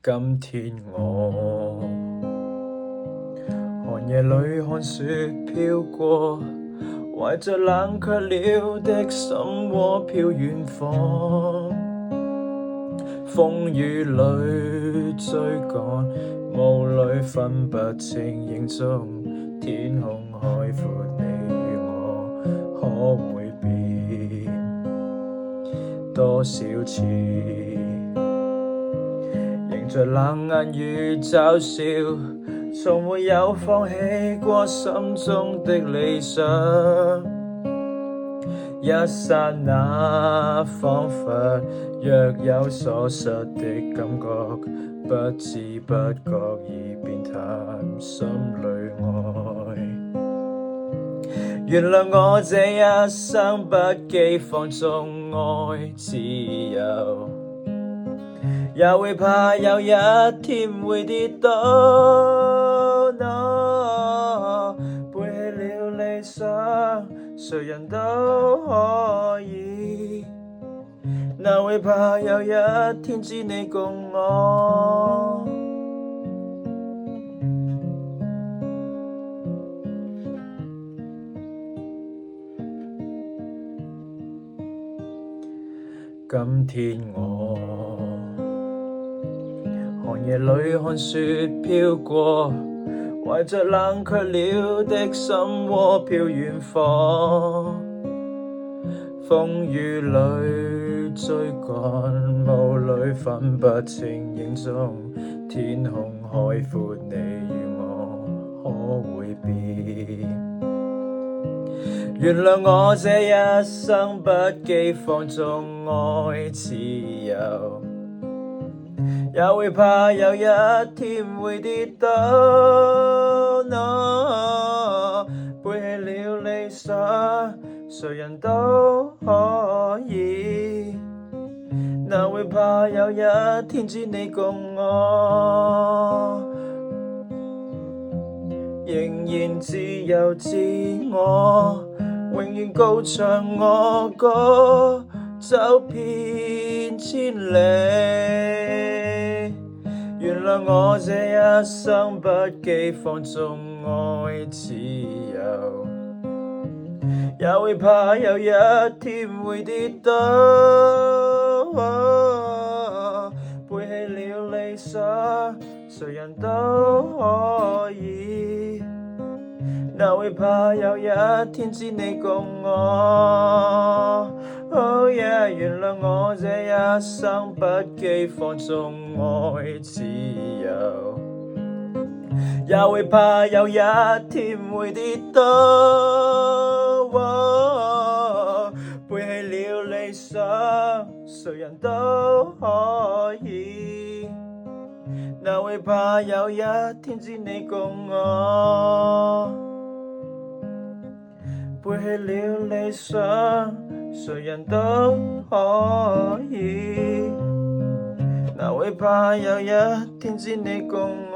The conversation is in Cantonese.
今天我寒夜裏看雪飄過，懷着冷卻了的心窩飄遠方。風雨裏追趕，霧裏分不清影蹤，天空海闊，你與我可會變多少次？迎着冷眼與嘲笑，從沒有放棄過心中的理想。一剎那彷彿若有所失的感覺，不知不覺已變淡心裏愛。原諒我這一生不羈放縱愛自由，也會怕有一天會跌倒。背棄了理想，誰人都可以，哪會怕有一天只你共我。今天我寒夜裏看雪飄過，懷着冷卻了的心窩飄遠方。風雨裏追趕，霧裏分不清影蹤，天空海闊，你與我可會變？原諒我這一生不羈放縱愛自由，也會怕有一天會跌倒。背棄了理想，誰人都可以，哪會怕有一天只你共我。仍然自由自我，永遠高唱我歌，走遍千里。原諒我這一生不羈放縱愛自由，也會怕有一天會跌倒。背棄了理想，誰人都可以，哪會怕有一天只你共我。Oh yeah， 原諒我這一生不羈放縱愛自由，也會怕有一天會跌倒。背棄了理想，誰人都可以，哪會怕有一天只你共我。背棄了理想，誰人都可以，哪會怕有一天只你共我。